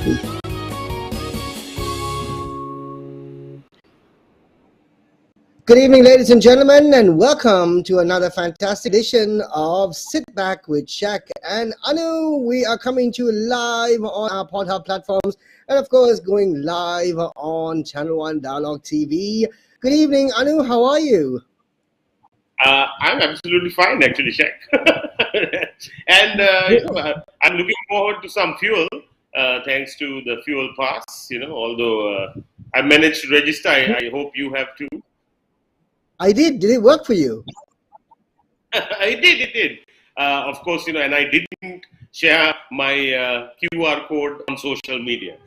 Good evening, ladies and gentlemen, and welcome to another fantastic edition of Sitback with Shaq and Anu. We are coming to you live on our podcast platforms and, of course, going live on Channel 1 Dialogue TV. Good evening, Anu. How are you? I'm absolutely fine, actually, Shaq. And, I'm looking forward to some fuel, thanks to the fuel pass, although I managed to register. I hope you have too. I did. Did it work for you? It did. Of course, and I didn't share my QR code on social media.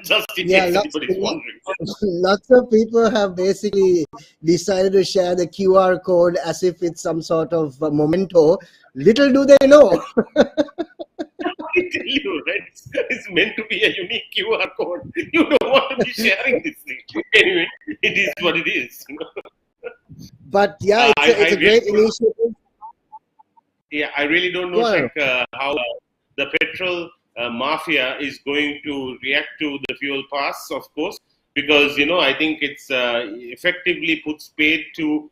Just in case anybody's wondering. Lots of people have basically decided to share the QR code as if it's some sort of memento. Little do they know. I tell you, right? It's meant to be a unique QR code. You don't want to be sharing this thing. Anyway, it is what it is. But yeah, it's a great initiative. Yeah, I really don't know, Shaq, how the petrol mafia is going to react to the fuel pass, of course, because, I think it's effectively puts paid to,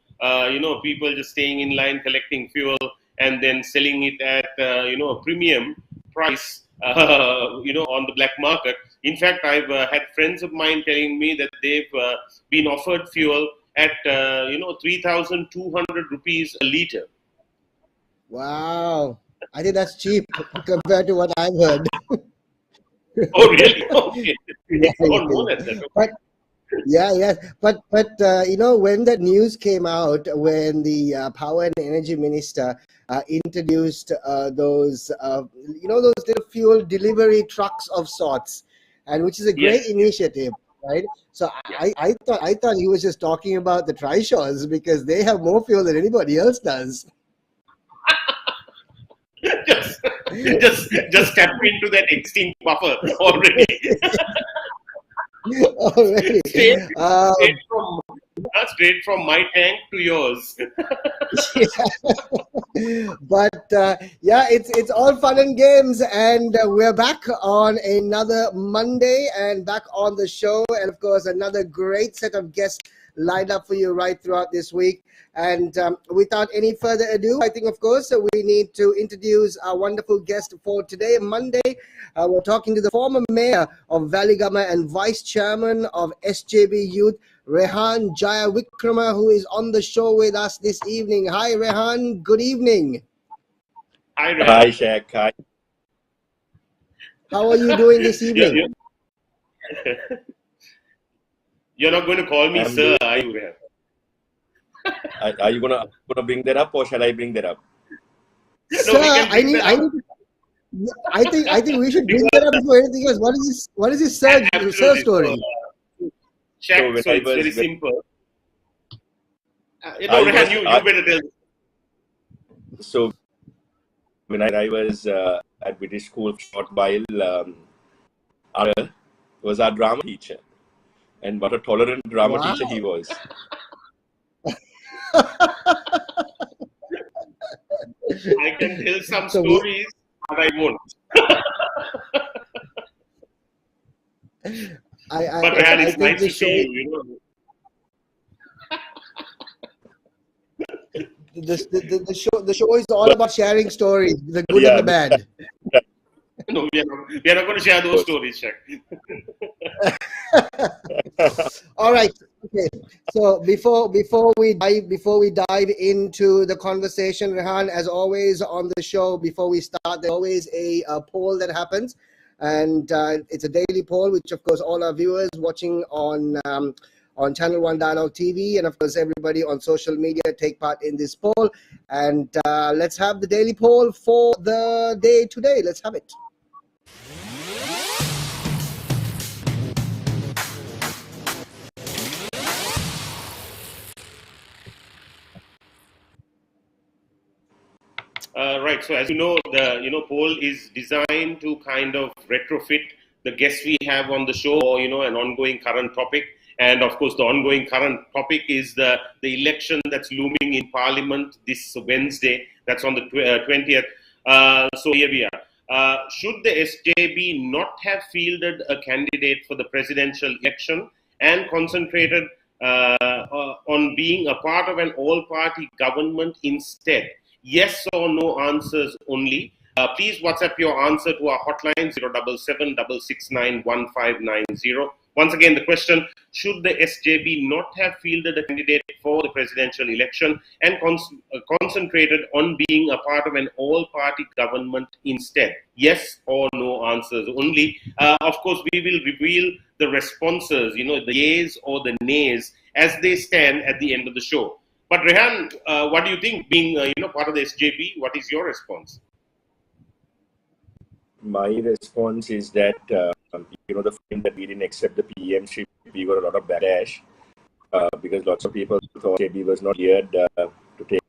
people just staying in line, collecting fuel, and then selling it at, a premium price, on the black market. In fact, I've had friends of mine telling me that they've been offered fuel at 3,200 rupees a liter. Wow, I think that's cheap compared to what I've heard. Oh, really? Okay. More than that. But when that news came out, when the power and energy minister introduced those little fuel delivery trucks of sorts, and which is a great initiative. Right, so I thought he was just talking about the trishaws because they have more fuel than anybody else does. just tap into that extinct buffer already. Straight from my tank to yours. But it's all fun and games, and we're back on another Monday and back on the show, and of course another great set of guests lined up for you right throughout this week. And without any further ado, I think, of course, we need to introduce our wonderful guest for today, Monday. We're talking to the former mayor of Valigama and vice chairman of SJB Youth, Rehan Jayawickreme, who is on the show with us this evening. Hi, Rehan. Good evening. Hi, Rehan. Hi, Shaq. Hi. How are you doing this evening? You're not going to call me sir, are you, Rehan? Are you gonna bring that up, or shall I bring that up? Sir, I think we should bring that up before anything else. What is this sir story? Shaq, so it's very simple. Rehan, you better tell. So when I was at British school for a short while, was our drama teacher, and what a tolerant drama teacher he was. I can tell some stories, but I won't. But Rehan, it's nice to see you. The show is all about sharing stories, the good and the bad. No, we are not going to share those stories, Shaq. All right. Okay. So before we dive into the conversation, Rehan, as always on the show, before we start, there's always a poll that happens, and it's a daily poll, which of course all our viewers watching on Channel 1 Dialogue TV, and of course everybody on social media take part in this poll. And let's have the daily poll for the day today. Let's have it. Right. So as you know, the poll is designed to kind of retrofit the guests we have on the show, or an ongoing current topic. And of course, the ongoing current topic is the election that's looming in Parliament this Wednesday. That's on the 20th. So here we are. should the SJB not have fielded a candidate for the presidential election and concentrated on being a part of an all-party government instead? Yes or no answers only. Please WhatsApp your answer to our hotline 077 669 1590. Once again, the question: should the SJB not have fielded a candidate for the presidential election and concentrated on being a part of an all-party government instead? Yes or no answers only. Of course, we will reveal the responses, the yeas or the nays, as they stand at the end of the show. But Rehan, what do you think? Being part of the SJB, what is your response? My response is that the fact that we didn't accept the PMship, we got a lot of backlash because lots of people thought SJB was not geared to take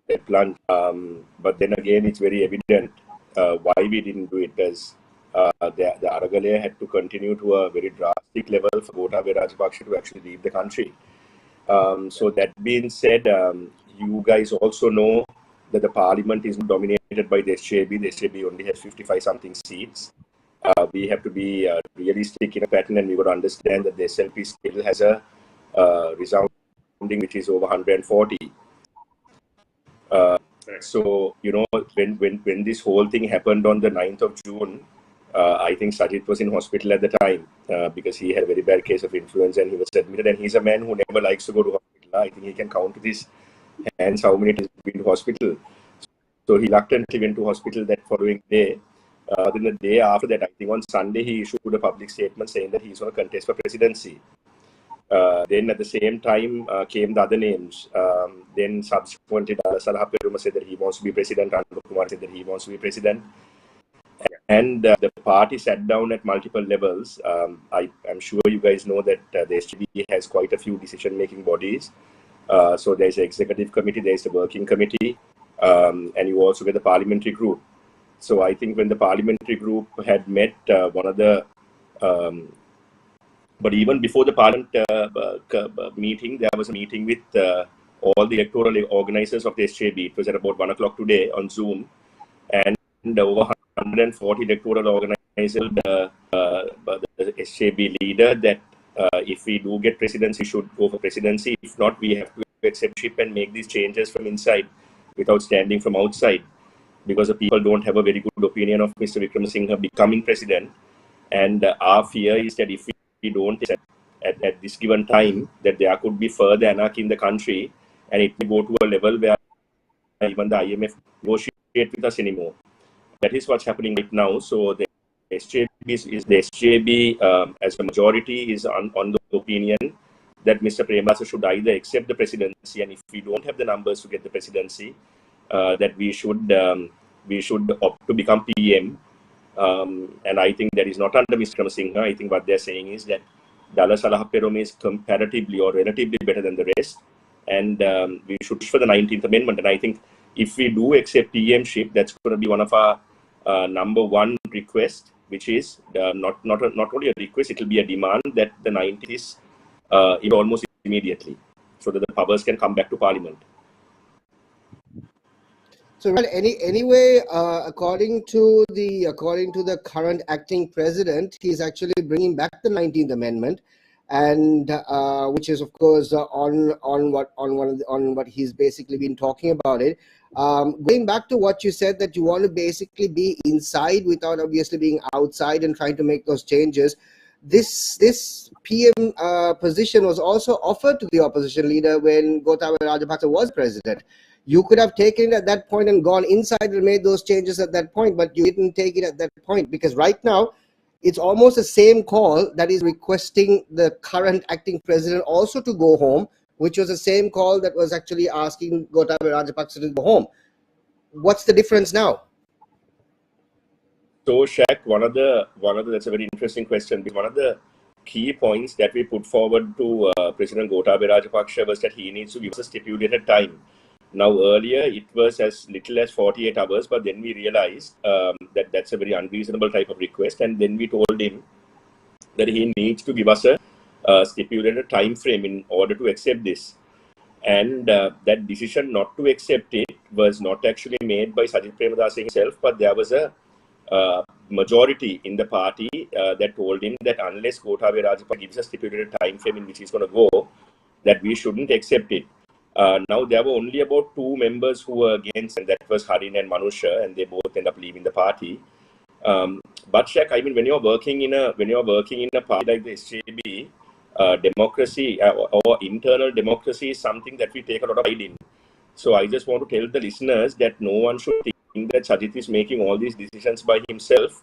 that plunge. But then again, it's very evident why we didn't do it, because the Aragale had to continue to a very drastic level for Gotabaya Rajapaksa to actually leave the country. So that being said, you guys also know that the parliament is dominated by the SJB. The SJB only has 55 something seats. We have to be realistic in a pattern, and we got to understand that the SLP still has a resounding which is over 140. So when this whole thing happened on the 9th of June, I think Sajid was in hospital at the time because he had a very bad case of influenza and he was admitted. And he's a man who never likes to go to hospital. I think he can count with his hands how many times he's been to hospital. So he reluctantly went to hospital that following day. Then the day after that, I think on Sunday, he issued a public statement saying that he's going to contest for presidency. Then at the same time came the other names. Then subsequently, Salahaperuma said that he wants to be president. Anand Kumar said that he wants to be president. And the party sat down at multiple levels. I'm sure you guys know that the SJB has quite a few decision-making bodies. So there's an executive committee, there's a working committee, and you also get the parliamentary group. So I think when the parliamentary group had met, but even before the parliament meeting, there was a meeting with all the electoral organizers of the SJB. It was at about 1 o'clock today on Zoom. And over 140 electoral organizers, the SJB leader, that if we do get presidency, we should go for presidency. If not, we have to accept ship and make these changes from inside without standing from outside, because the people don't have a very good opinion of Mr. Wickremesinghe becoming president. And our fear is that if we don't accept at this given time, that there could be further anarchy in the country, and it may go to a level where even the IMF negotiate with us anymore. That is what's happening right now. So the SJB as a majority is on the opinion that Mr. Premasa should either accept the presidency, and if we don't have the numbers to get the presidency, that we should opt to become PM. And I think that is not under Mr. Wickremesinghe. I think what they're saying is that Dala Salahaperuma is comparatively or relatively better than the rest, and we should push for the 19th Amendment. And I think if we do accept PMship, that's going to be one of our number one request, which is not only a request, it will be a demand that the 19th is almost immediately, so that the powers can come back to Parliament. So anyway, according to the current acting president, he's actually bringing back the 19th Amendment, and which is of course on what he's basically been talking about it. Going back to what you said, that you want to basically be inside without obviously being outside and trying to make those changes. This PM position was also offered to the opposition leader when Gotabaya Rajapaksa was president. You could have taken it at that point and gone inside and made those changes at that point, but you didn't take it at that point, because right now it's almost the same call that is requesting the current acting president also to go home, which was the same call that was actually asking Gotabaya Rajapaksa to go home. What's the difference now? So, Shaq, one of the that's a very interesting question. One of the key points that we put forward to President Gotabaya Rajapaksa was that he needs to give us a stipulated time. Now, earlier it was as little as 48 hours, but then we realized that that's a very unreasonable type of request, and then we told him that he needs to give us a stipulated time frame in order to accept this. And that decision not to accept it was not actually made by Sajid Premadasa himself, but there was a majority in the party that told him that unless Gotabaya Rajapaksa gives a stipulated time frame in which he's going to go, that we shouldn't accept it. Now there were only about 2 members who were against, and that was Harin and Manusha, and they both ended up leaving the party. But Shaq, I mean, when you're working in a party like the SJB, democracy or internal democracy is something that we take a lot of pride in. So I just want to tell the listeners that no one should think that Sajid is making all these decisions by himself,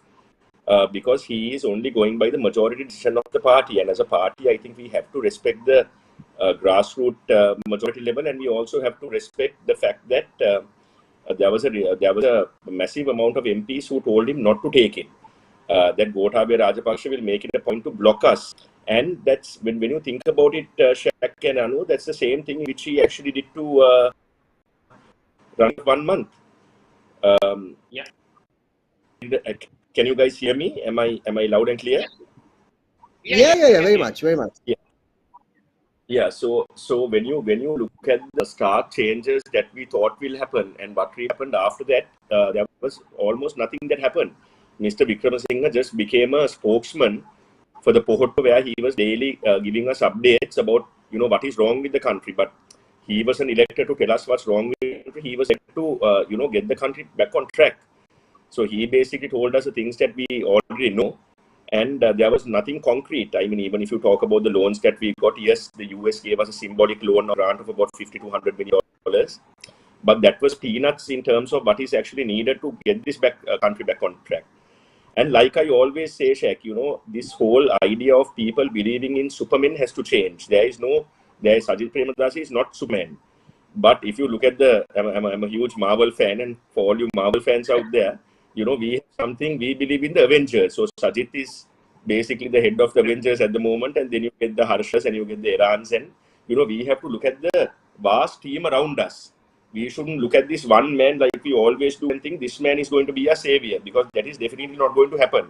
because he is only going by the majority decision of the party. And as a party, I think we have to respect the grassroots majority level, and we also have to respect the fact that there was a massive amount of MPs who told him not to take it. That Gotabaya Rajapaksa will make it a point to block us. And that's when you think about it, Shaq and Anu, that's the same thing which he actually did to run 1 month. Yeah. Can you guys hear me? Am I loud and clear? Yeah, very much. Yeah. So when you look at the stark changes that we thought will happen and what happened after that, there was almost nothing that happened. Mr. Wickremesinghe just became a spokesman for the Pohotto, where he was daily giving us updates about what is wrong with the country. But he wasn't elected to tell us what's wrong with the country. He was elected to get the country back on track. So he basically told us the things that we already know. And there was nothing concrete. I mean, even if you talk about the loans that we got, yes, the US gave us a symbolic loan grant of about $50 to $100 million. But that was peanuts in terms of what is actually needed to get this country back on track. And like I always say, Shaq, this whole idea of people believing in Superman has to change. Sajid Premadasi is not Superman. But if you look at I'm a huge Marvel fan, and for all you Marvel fans out there, we have something, we believe in the Avengers. So Sajid is basically the head of the Avengers at the moment, and then you get the Harshas and you get the Irans, and we have to look at the vast team around us. We shouldn't look at this one man like we always do and think this man is going to be a savior, because that is definitely not going to happen,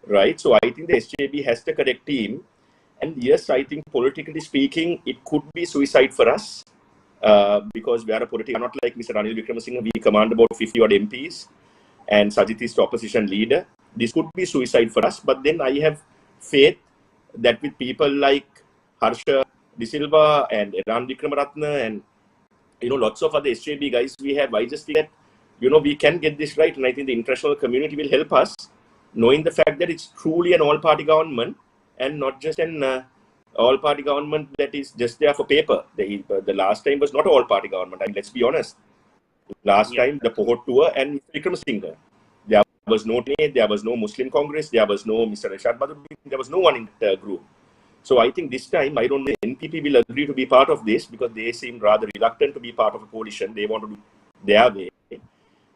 right? So I think the SJB has the correct team, and yes, I think politically speaking, it could be suicide for us, because we are a political, not like Mr. Ranil Wickremesinghe, we command about 50 odd MPs, and Sajid is the opposition leader. This could be suicide for us, but then I have faith that with people like Harsha De Silva and Rehan Jayawickreme and lots of other SJB guys we have, I just think that we can get this right, and I think the international community will help us, knowing the fact that it's truly an all-party government and not just an all-party government that is just there for paper. The last time was not an all-party government. I mean, let's be honest. Last time, the Pohot tour and Wickremesinghe. There was no TNA, there was no Muslim Congress, there was no Mr. Rashad Badruddin, there was no one in the group. So I think this time, I don't know if NPP will agree to be part of this, because they seem rather reluctant to be part of a coalition. They want to do their way.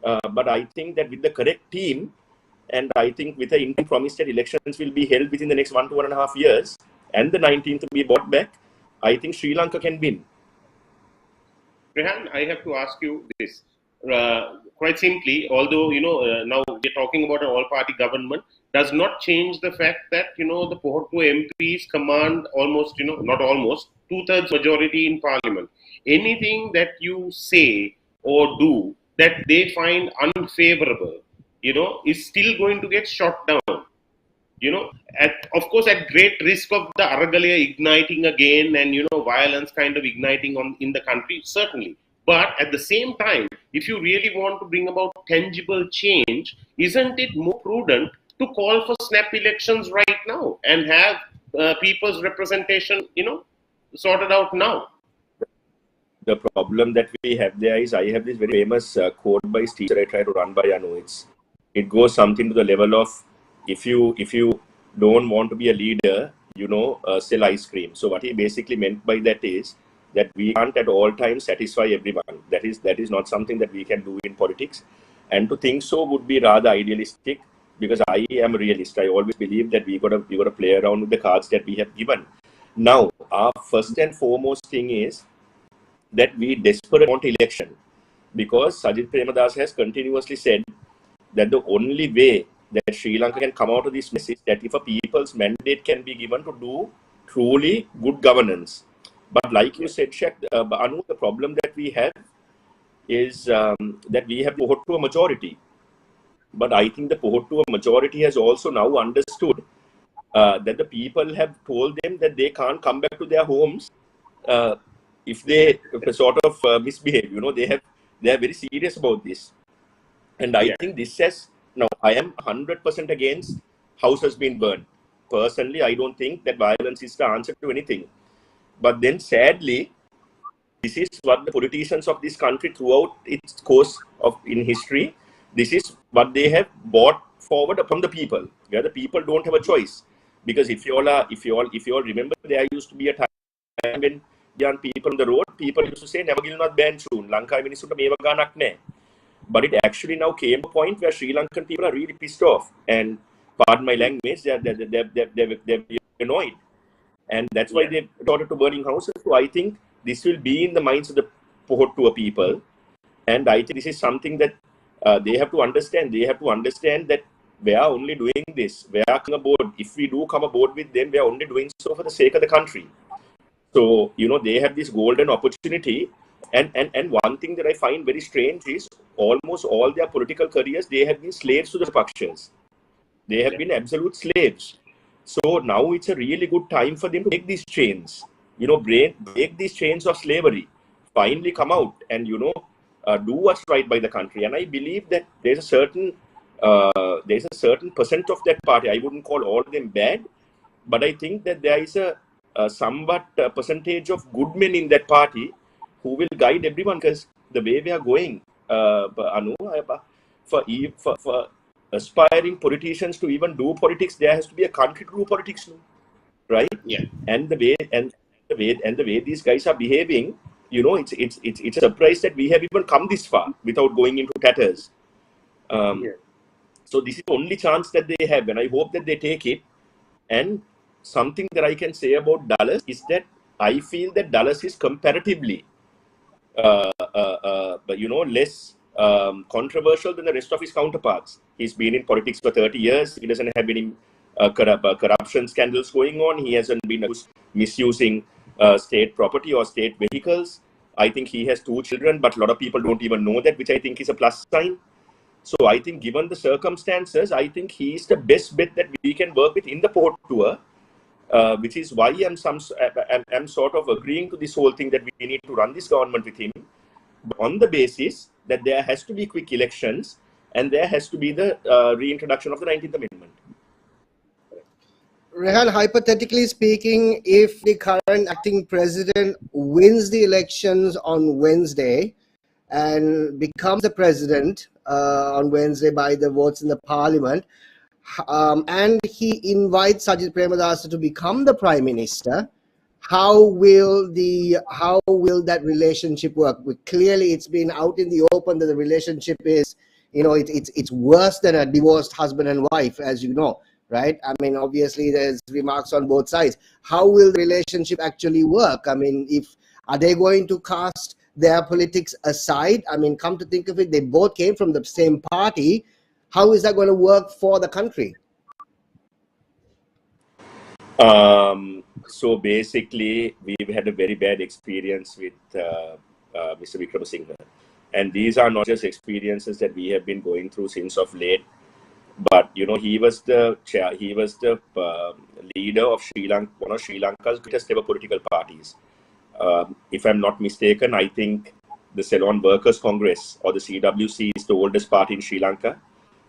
But I think that with the correct team, and I think with the intent promise that elections will be held within the next 1 to 1.5 years, and the 19th to be brought back, I think Sri Lanka can win. Rehan, I have to ask you this. Quite simply, although, now we're talking about an all-party government, does not change the fact that, the Pohotto MPs command almost, not almost, 2/3 majority in parliament. Anything that you say or do that they find unfavorable, is still going to get shot down. Of course, at great risk of the Aragalaya igniting again and, violence kind of igniting in the country, certainly. But at the same time, if you really want to bring about tangible change, isn't it more prudent to call for snap elections right now and have people's representation, sorted out now? The problem that we have there is, I have this very famous quote by Steve I try to run by Anu. It goes something to the level of, if you don't want to be a leader, sell ice cream. So what he basically meant by that is that we can't at all times satisfy everyone. That is not something that we can do in politics. And to think so would be rather idealistic, because I am a realist. I always believe that we got to play around with the cards that we have given. Now, our first and foremost thing is that we desperately want election, because Sajid Premadasi has continuously said that the only way that Sri Lanka can come out of this mess is that if a people's mandate can be given to do truly good governance. But like you said, Shaq, Anu, the problem that we have is that we have to vote to a majority. But I think the Pohottuwa majority has also now understood that the people have told them that they can't come back to their homes if they sort of misbehave. You know, they are very serious about this. And I think this says, now I am 100% against houses being burned. Personally, I don't think that violence is the answer to anything. But then sadly, this is what the politicians of this country throughout its course of in history, this is what they have brought forward upon the people, where the people don't have a choice. Because if you all remember, there used to be a time when young people on the road, people used to say, never will not ban soon. Lanka minisutta mewa ganak naha. But it actually now came to a point where Sri Lankan people are really pissed off. And pardon my language, they're annoyed. And that's why they resorted to burning houses. So I think this will be in the minds of the Pohottuwa people. And I think this is something that they have to understand. They have to understand that we are only doing this. We are coming aboard. If we do come aboard with them, we are only doing so for the sake of the country. So, you know, they have this golden opportunity. And one thing that I find very strange is almost all their political careers, they have been slaves to the Pakshas. They have been absolute slaves. So now it's a really good time for them to break these chains, you know, break these chains of slavery, finally come out and, you know, do what's right by the country. And I believe that there's a certain percent of that party. I wouldn't call all of them bad, but I think that there is a somewhat percentage of good men in that party who will guide everyone, because the way we are going, Anu, for aspiring politicians to even do politics, there has to be a country to do politics, right? Yeah. And the way these guys are behaving, you know, it's a surprise that we have even come this far without going into tatters. So this is the only chance that they have, and I hope that they take it. And something that I can say about Dallas is that I feel that Dallas is comparatively, but you know, less controversial than the rest of his counterparts. He's been in politics for 30 years. He doesn't have any corruption scandals going on. He hasn't been misusing state property or state vehicles. I think he has 2 children, but a lot of people don't even know that, which I think is a plus sign. So I think given the circumstances, I think he is the best bet that we can work with in the Pohottuwa, which is why I'm sort of agreeing to this whole thing that we need to run this government with him, on the basis that there has to be quick elections and there has to be the reintroduction of the 19th Amendment. Rehan, hypothetically speaking, if the current acting president wins the elections on Wednesday and becomes the president on Wednesday by the votes in the parliament, and he invites Sajid Premadasa to become the prime minister, how will that relationship work? Clearly, it's been out in the open that the relationship is, you know, it's worse than a divorced husband and wife, as you know, right? I mean, obviously, there's remarks on both sides. How will the relationship actually work? I mean, are they going to cast their politics aside? I mean, come to think of it, they both came from the same party. How is that going to work for the country? So basically, we've had a very bad experience with Mr. Wickremesinghe. And these are not just experiences that we have been going through since of late, but you know, he was the leader of Sri Lanka, one of Sri Lanka's greatest ever political parties. If I'm not mistaken, I think the Ceylon Workers Congress, or the CWC, is the oldest party in Sri Lanka,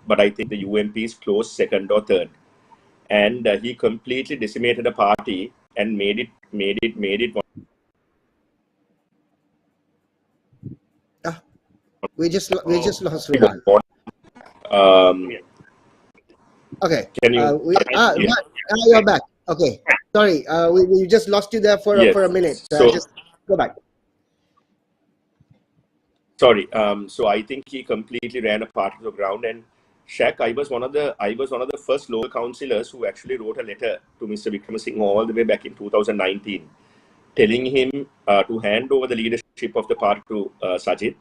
but I think the UMP is close second or third. And he completely decimated a party and made it. We just lost Rehan. Okay. Can you? You're back. Okay. Sorry. We just lost you there for a minute. So just go back. Sorry. So I think he completely ran a party to the ground. And Shaq, I was one of the first local councillors who actually wrote a letter to Mr. Wickremesinghe all the way back in 2019, telling him to hand over the leadership of the party to Sajid,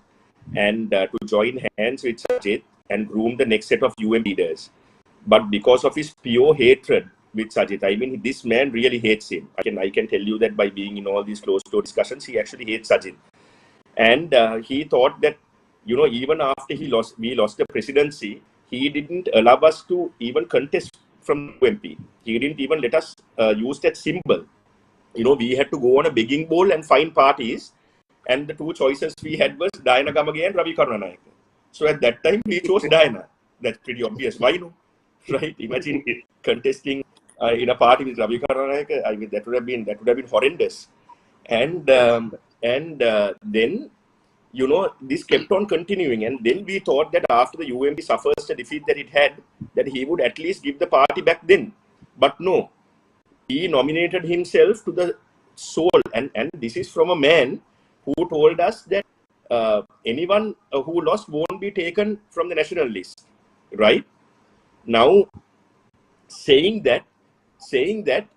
and to join hands with Sajid and groom the next set of UM leaders. But because of his pure hatred with Sajid, I mean, this man really hates him. I can tell you that by being in all these closed-door discussions, he actually hates Sajid. And he thought that, you know, even after we lost the presidency, he didn't allow us to even contest from UMP. He didn't even let us use that symbol. We had to go on a begging bowl and find parties, and the two choices we had was Diana Gamage and Ravi Karunanayake. So at that time, we chose Diana. That's pretty obvious. Why no? Right? Imagine contesting in a party with Ravi Karunanayake. I mean, that would have been horrendous. And then this kept on continuing, and then we thought that after the UMP suffers the defeat that it had, that he would at least give the party back then. But no, he nominated himself to the soul, and this is from a man who told us that anyone who lost won't be taken from the national list. Right? Now, saying that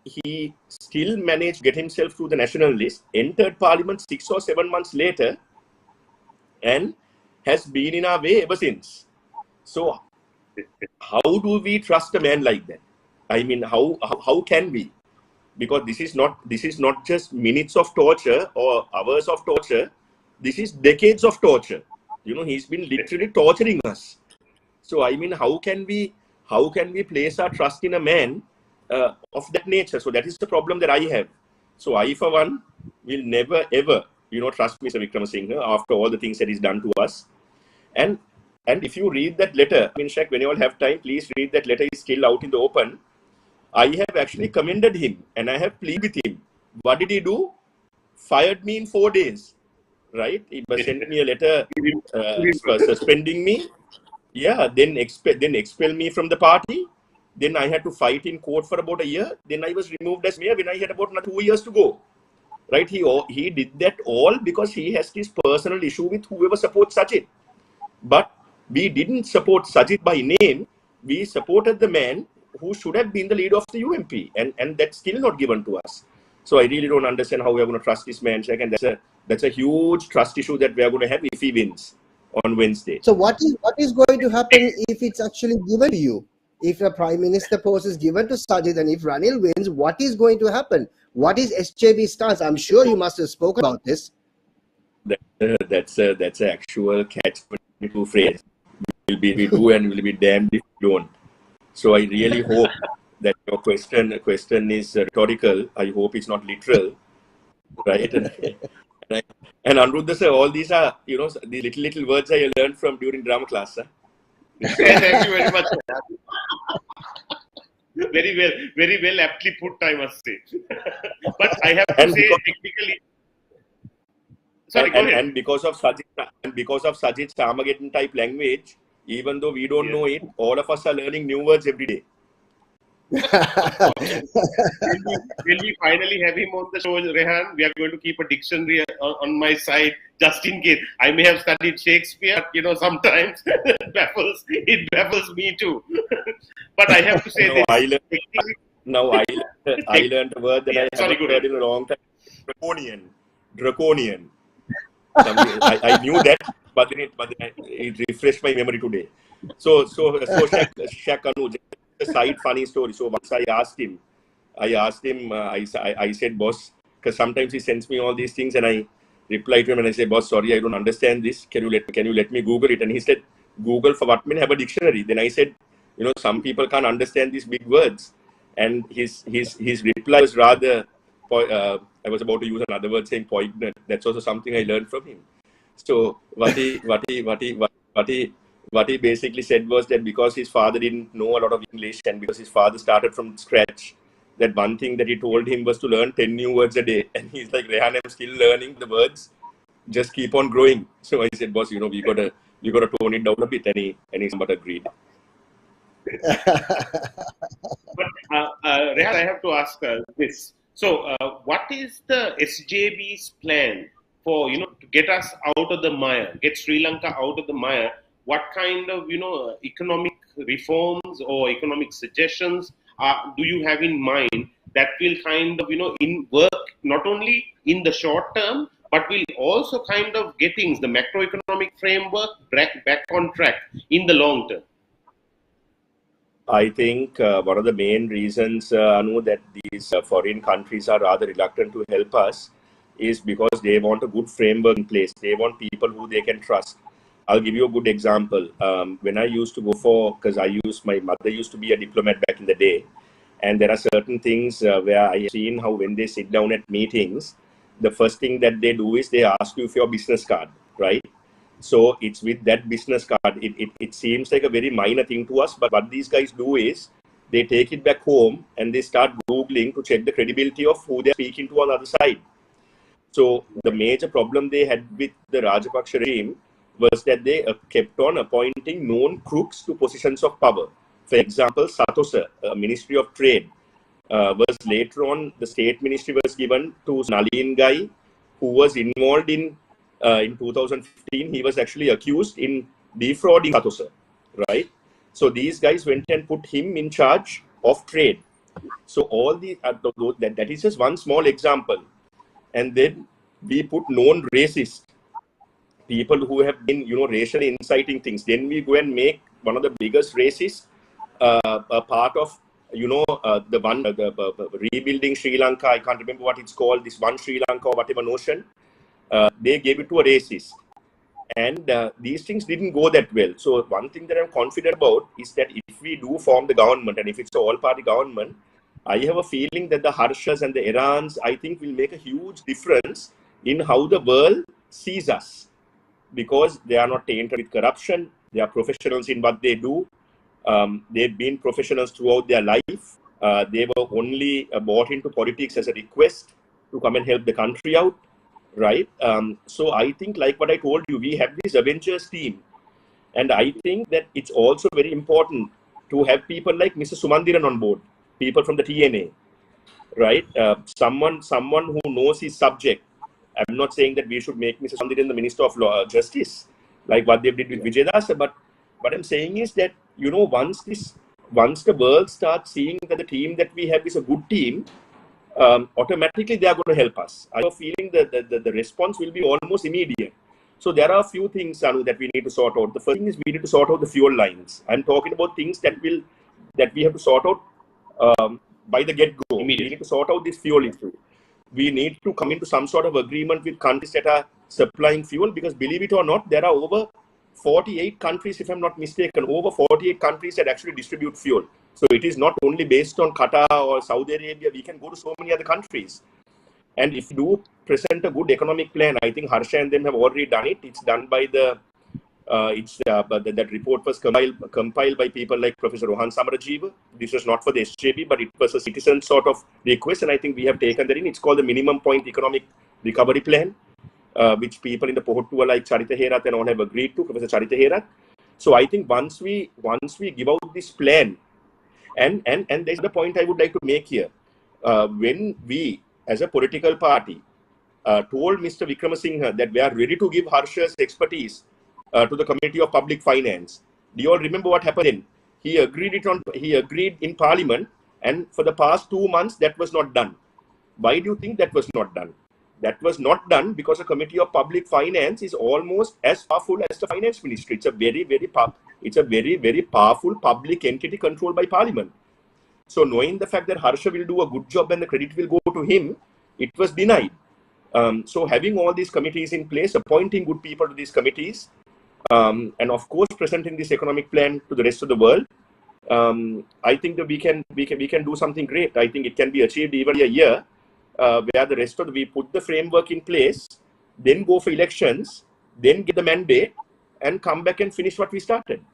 he still managed to get himself to the national list, entered parliament 6 or 7 months later, and has been in our way ever since. So how do we trust a man like that? I mean, how can we? Because this is not just minutes of torture or hours of torture. This is decades of torture. He's been literally torturing us. So I mean, how can we place our trust in a man of that nature? So that is the problem that I have. So I, for one, will never ever trust Mr. Wickremesinghe after all the things that he's done to us. And if you read that letter, I mean, Shaq, when you all have time, please read that letter. It's still out in the open. I have actually commended him and I have pleaded with him. What did he do? Fired me in 4 days. Right? He sent me a letter suspending me. Yeah, then expel me from the party. Then I had to fight in court for about a year. Then I was removed as mayor when I had about 2 years to go. Right? He did that all because he has this personal issue with whoever supports Sajid. But we didn't support Sajid by name. We supported the man who should have been the leader of the UMP, and that's still not given to us. So I really don't understand how we are going to trust this man, Shaq, and that's a huge trust issue that we are going to have if he wins on Wednesday. So what is going to happen if it's actually given to you? If a prime minister post is given to Sajid and if Ranil wins, what is going to happen? What is SJB's stance? I'm sure you must have spoken about this. That's an actual catch-22 phrase. We do and we'll be damned if we don't. So I really hope that your question is rhetorical. I hope it's not literal, right? And Anuruddha sir, all these are the little words I learned from during drama class. Sir. Thank you very much. Very well aptly put, I must say. But I have to say, technically. Sorry, go ahead. And because of Sajid's Armageddon type language, even though we don't know it, all of us are learning new words every day. When we finally have him on the show, Rehan, we are going to keep a dictionary on my side just in case. I may have studied Shakespeare, sometimes it baffles me too. But I have to say this. I learned a word that I haven't heard in a long time. Draconian. I knew that, but then it refreshed my memory today. So Shaq Anu, just a side funny story. So once I asked him, I said, boss, because sometimes he sends me all these things, and I reply to him and I say, boss, sorry, I don't understand this. Can you let me Google it? And he said, Google for what? Mean have a dictionary. Then I said, some people can't understand these big words. And his reply was rather. I was about to use another word saying poignant. That's also something I learned from him. So what he basically said was that because his father didn't know a lot of English and because his father started from scratch, that one thing that he told him was to learn 10 new words a day. And he's like, Rehan, I'm still learning the words. Just keep on growing. So I said, boss, we gotta tone it down a bit, and he somewhat agreed. But Rehan, I have to ask this. So, what is the SJB's plan for to get us out of the mire, get Sri Lanka out of the mire? What kind of economic reforms or economic suggestions do you have in mind that will kind of work not only in the short term but will also kind of get things, the macroeconomic framework back on track in the long term? I think one of the main reasons, Anu, that these foreign countries are rather reluctant to help us is because they want a good framework in place. They want people who they can trust. I'll give you a good example. When I used to go because my mother used to be a diplomat back in the day, and there are certain things where I have seen how when they sit down at meetings, the first thing that they do is they ask you for your business card, right? So it's with that business card. It seems like a very minor thing to us, but what these guys do is they take it back home and they start Googling to check the credibility of who they're speaking to on the other side. So the major problem they had with the Rajapaksa regime was that they kept on appointing known crooks to positions of power. For example, Satosa, Ministry of Trade, was later on, the state ministry was given to Nalin guy, who was involved in 2015, he was actually accused in defrauding Satosa, right? So these guys went and put him in charge of trade. So all the that is just one small example. And then we put known racists, people who have been, racially inciting things. Then we go and make one of the biggest racists a part of, the rebuilding Sri Lanka. I can't remember what it's called, this One Sri Lanka or whatever notion. They gave it to a racist. And these things didn't go that well. So one thing that I'm confident about is that if we do form the government, and if it's an all-party government, I have a feeling that the Harshas and the Irans, I think, will make a huge difference in how the world sees us. Because they are not tainted with corruption. They are professionals in what they do. They've been professionals throughout their life. They were only bought into politics as a request to come and help the country out. Right. So I think, like what I told you, we have this Avengers team. And I think that it's also very important to have people like Mr. Sumandiran on board, people from the TNA, right? Someone who knows his subject. I'm not saying that we should make Mr. Sumandiran the Minister of Justice, like what they did with Vijay Dasa, but what I'm saying is that, once the world starts seeing that the team that we have is a good team, automatically they are going to help us. I have a feeling that the response will be almost immediate. So there are a few things, Anu, that we need to sort out. The first thing is we need to sort out the fuel lines. I'm talking about things that we have to sort out by the get-go. We need to sort out this fuel issue. We need to come into some sort of agreement with countries that are supplying fuel, because believe it or not, there are over 48 countries, if I'm not mistaken, over 48 countries that actually distribute fuel. So it is not only based on Qatar or Saudi Arabia. We can go to so many other countries. And if you do present a good economic plan, I think Harsha and them have already done it. It's done by that report was compiled by people like Professor Rohan Samarajiva. This was not for the SJB, but it was a citizen sort of request. And I think we have taken that in. It's called the Minimum Point Economic Recovery Plan, which people in the Pohottua like Charita Herath and all have agreed to, Professor Charita Herath. So I think once we give out this plan, and there's the point I would like to make here. When we, as a political party, told Mr. Wickremesinghe that we are ready to give Harsha's expertise to the Committee of Public Finance, do you all remember what happened then? He agreed in Parliament, and for the past 2 months that was not done. Why do you think that was not done? That was not done because the Committee of Public Finance is almost as powerful as the Finance Ministry. It's a very, very powerful public entity controlled by Parliament. So knowing the fact that Harsha will do a good job and the credit will go to him, it was denied. So having all these committees in place, appointing good people to these committees, and of course presenting this economic plan to the rest of the world, I think that we can do something great. I think it can be achieved even a year, where the rest of we put the framework in place, then go for elections, then get the mandate, and come back and finish what we started.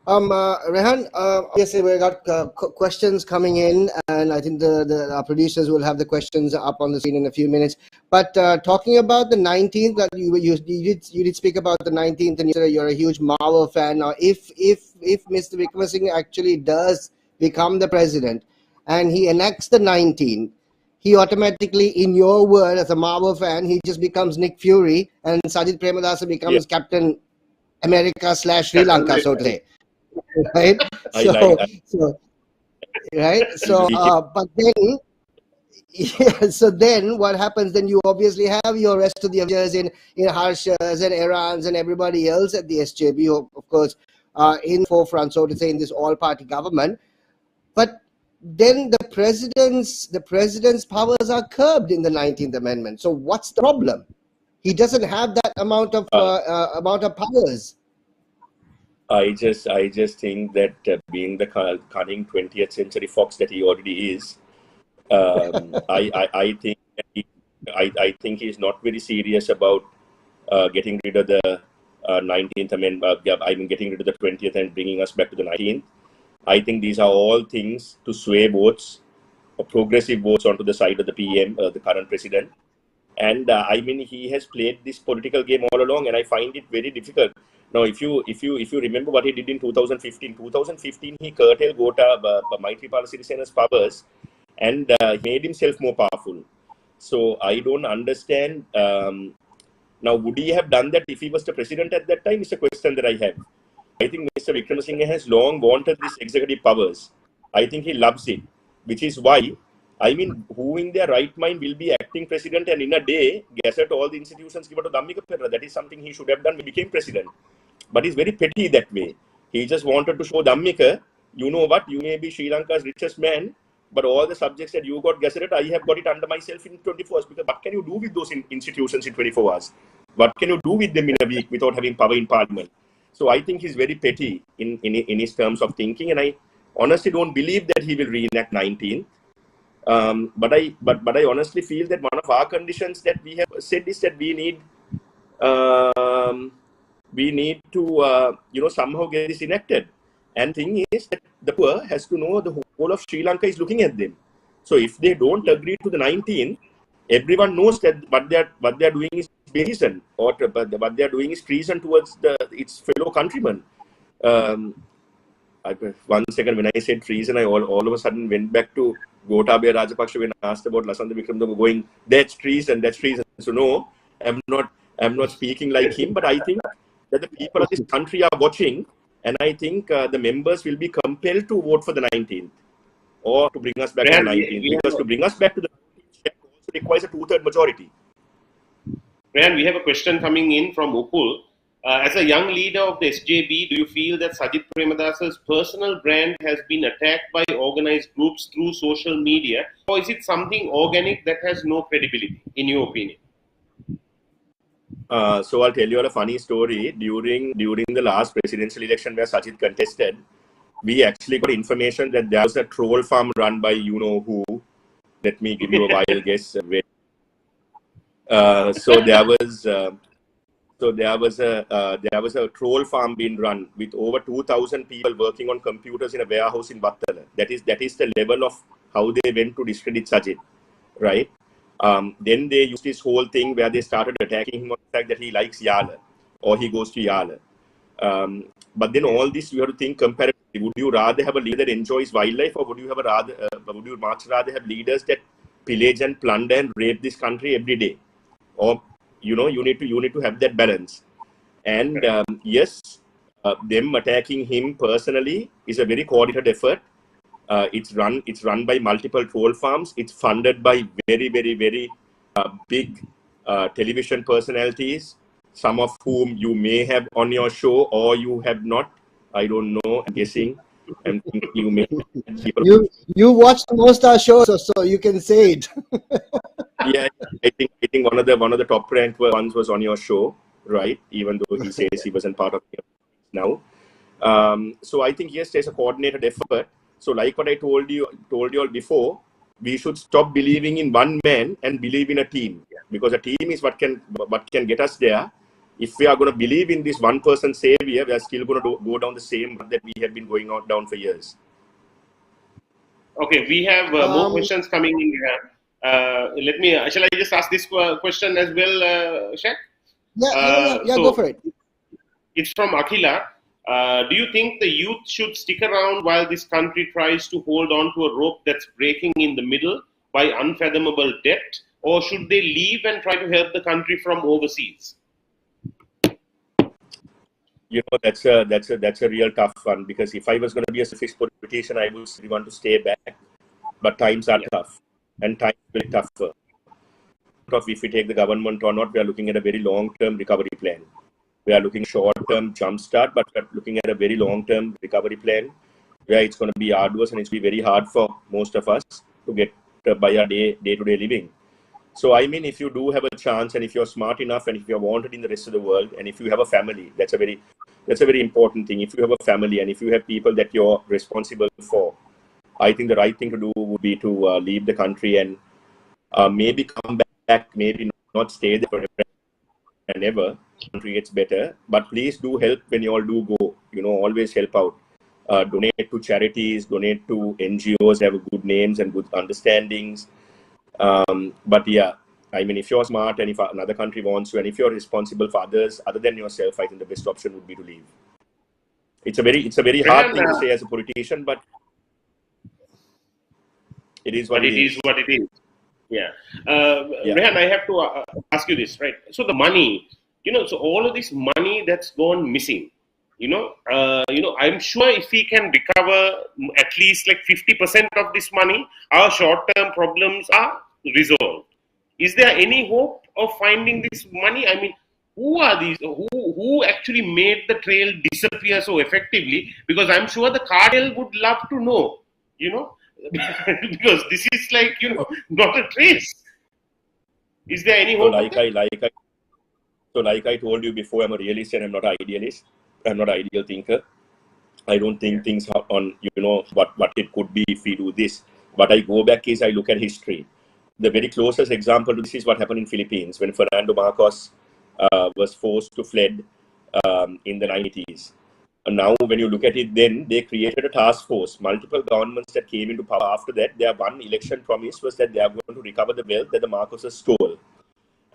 Rehan, obviously we got questions coming in, and I think our producers will have the questions up on the screen in a few minutes. But talking about the 19th, that you did speak about the 19th, and you said you're a huge Marvel fan. Now, if Mr. Wickremesinghe actually does become the president, and he enacts the 19th, he automatically, in your word, as a Marvel fan, he just becomes Nick Fury, and Sajid Premadasa becomes Captain America / Sri Lanka, so to say. Right. But then, so then what happens? Then you obviously have your rest of the Avengers in Harshas and Irans and everybody else at the SJB, who, of course, in the forefront, so to say, in this all-party government. But then the president's powers are curbed in the 19th Amendment. So what's the problem? He doesn't have that amount of powers. I just think that being the cunning 20th century fox that he already is, I think I think he's not very serious about getting rid of the 19th amendment. I mean, getting rid of the 20th and bringing us back to the 19th. I think these are all things to sway votes, or progressive votes, onto the side of the PM, the current president. And I mean, he has played this political game all along, and I find it very difficult. Now, if you remember what he did in 2015, he curtailed Maithripala Sirisena's powers, and he made himself more powerful. So I don't understand. Now, would he have done that if he was the president at that time? Is a question that I have. I think Mr. Wickremesinghe has long wanted this executive powers. I think he loves it, which is why, I mean, who in their right mind will be acting president and in a day gazette all the institutions given to Dhammika Perera? That is something he should have done when he became president. But he's very petty that way. He just wanted to show Dhammika, you know what, you may be Sri Lanka's richest man, but all the subjects that you got gazetted, I have got it under myself in 24 hours. Because what can you do with those institutions in 24 hours? What can you do with them in a week without having power in parliament? So I think he's very petty in his terms of thinking, and I honestly don't believe that he will reenact 19th. But I honestly feel that one of our conditions that we have said is that we need to somehow get this enacted. And thing is that the poor has to know the whole of Sri Lanka is looking at them. So if they don't agree to the 19th, everyone knows that what they are doing is treason, or what they are doing is treason towards its fellow countrymen. One second, when I said treason, I all of a sudden went back to Gotabaya Rajapaksa when asked about Lasantha Wickremesinghe going, that's treason. So no, I'm not speaking like him, but I think that the people of this country are watching, and I think the members will be compelled to vote for the 19th, or to bring us back to the 19th, because to bring us back to the 19th also requires a 2/3 majority. Rehan, we have a question coming in from Upul. As a young leader of the SJB, do you feel that Sajith Premadasa's personal brand has been attacked by organized groups through social media, or is it something organic that has no credibility, in your opinion? So I'll tell you a funny story. During the last presidential election where Sajith contested, we actually got information that there was a troll farm run by you know who. Let me give you a wild guess. So there was a troll farm being run with over 2,000 people working on computers in a warehouse in Battala. That is the level of how they went to discredit Sajith, right? Then they used this whole thing where they started attacking him on the fact that he likes Yala, or he goes to Yala. But then all this, you have to think comparatively. Would you rather have a leader that enjoys wildlife, or would you much rather have leaders that pillage and plunder and rape this country every day? Or you need to have that balance. And yes, them attacking him personally is a very coordinated effort. It's run by multiple troll farms. It's funded by very, very, very big television personalities, some of whom you may have on your show or you have not. I don't know. I'm guessing. I'm thinking you may. You watched most our shows, so you can say it. Yeah, I think one of the top ranked ones was on your show, right? Even though he says he wasn't part of it now. So I think yes, there's a coordinated effort. So like what I told you all before, we should stop believing in one man and believe in a team, because a team is what can get us there. If we are going to believe in this one person savior, we are still going to go down the same path that we have been going down for years. Okay, we have more questions coming in here. Shall I just ask this question as well, Shaq? Yeah, go for it. It's from Akhila. Do you think the youth should stick around while this country tries to hold on to a rope that's breaking in the middle by unfathomable debt, or should they leave and try to help the country from overseas? That's a real tough one, because if I was going to be a selfish politician, I would really want to stay back. But times are tough, and times will be tougher. If we take the government or not, we are looking at a very long-term recovery plan. We are looking short-term jumpstart, but we are looking at a very long-term recovery plan where it's going to be arduous and it's going to be very hard for most of us to get by our day-to-day living. So I mean, if you do have a chance, and if you're smart enough, and if you're wanted in the rest of the world, and if you have a family, that's a very important thing. If you have a family, and if you have people that you're responsible for, I think the right thing to do would be to leave the country and maybe come back, maybe not stay there forever and ever. Country gets better, but please do help when you all do go. Always help out. Donate to charities, donate to NGOs that have good names and good understandings. But yeah, I mean, if you're smart and if another country wants you, and if you're responsible for others other than yourself, I think the best option would be to leave. It's a very hard thing to say as a politician, but it is what it is. What it is. Yeah. Rehan, I have to ask you this, right? So the money, so all of this money that's gone missing, I'm sure if we can recover at least like 50% of this money, our short-term problems are resolved. Is there any hope of finding this money? I mean, who are these? Who actually made the trail disappear so effectively? Because I'm sure the cartel would love to know, because this is like, not a trace. Is there any hope? So like I told you before, I'm a realist and I'm not an idealist. I'm not an ideal thinker. I don't think things on, what it could be if we do this. What I go back is I look at history. The very closest example to this is what happened in Philippines when Fernando Marcos was forced to fled in the 90s. And now when you look at it, then they created a task force. Multiple governments that came into power after that, their one election promise was that they are going to recover the wealth that the Marcoses stole.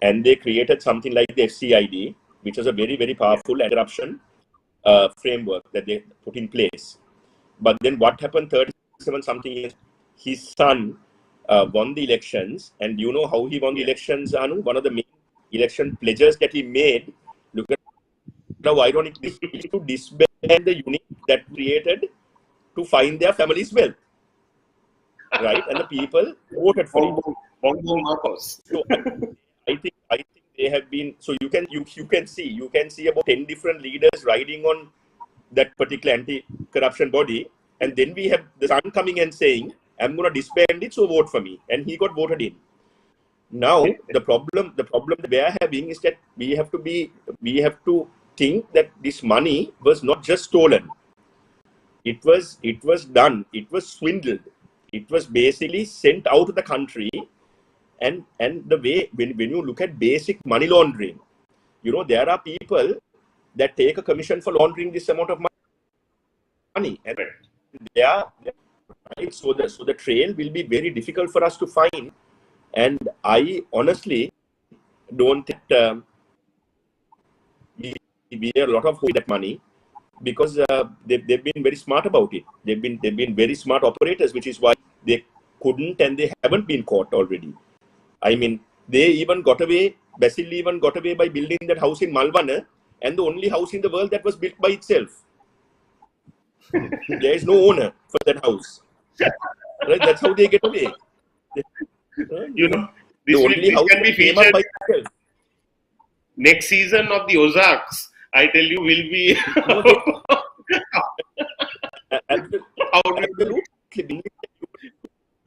And they created something like the FCID, which was a very, very powerful anti-corruption framework that they put in place. But then what happened 37 something years, his son won the elections. And you know how he won the elections, Anu? One of the main election pledges that he made, look at how ironic this is, to disband the unit that created to find their family's wealth. Right? And the people voted for it. Marcos. So I think they have been, so you can see about 10 different leaders riding on that particular anti-corruption body, and then we have the son coming and saying, I'm going to disband it, so vote for me, and he got voted in. Now the problem that we are having is that we have to think that this money was not just stolen. It was done. It was swindled. It was basically sent out of the country. And the way, when you look at basic money laundering, there are people that take a commission for laundering this amount of money. And they are, right? So the trail will be very difficult for us to find. And I honestly don't think we have a lot of hope with that money, because they've been very smart about it. They've been very smart operators, which is why they couldn't and they haven't been caught already. I mean, they even got away, Basil even got away by building that house in Malvana, and the only house in the world that was built by itself. There is no owner for that house. Right? That's how they get away. This can be featured by itself. Next season of the Ozarks, I tell you, will be... Absolutely.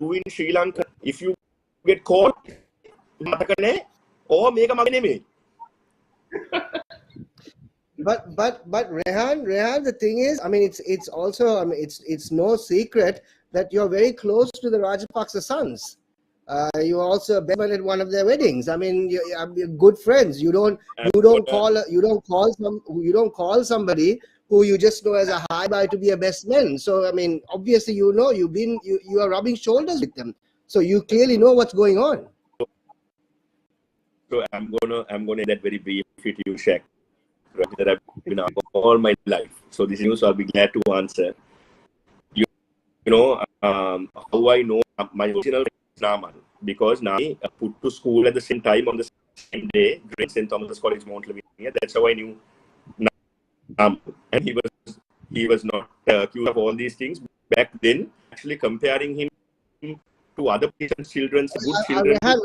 In Sri Lanka, if you get caught, or make a money. But Rehan, the thing is, I mean, it's also, I mean, it's no secret that you're very close to the Rajapaksa sons. You also at one of their weddings. I mean, you're good friends. You don't call somebody who you just know as a hi bye to be a best man. So I mean, obviously, you are rubbing shoulders with them. So you clearly know what's going on. So I'm gonna that very briefly to you, Shaq, that I've been all my life. So this is news, so I'll be glad to answer. How I know my original Naman, because Nami put to school at the same time on the same day, at St. Thomas's College, Mount Lavinia. That's how I knew Naman. And he was not accused of all these things back then. Actually, comparing him to other patients' children, good children. I'm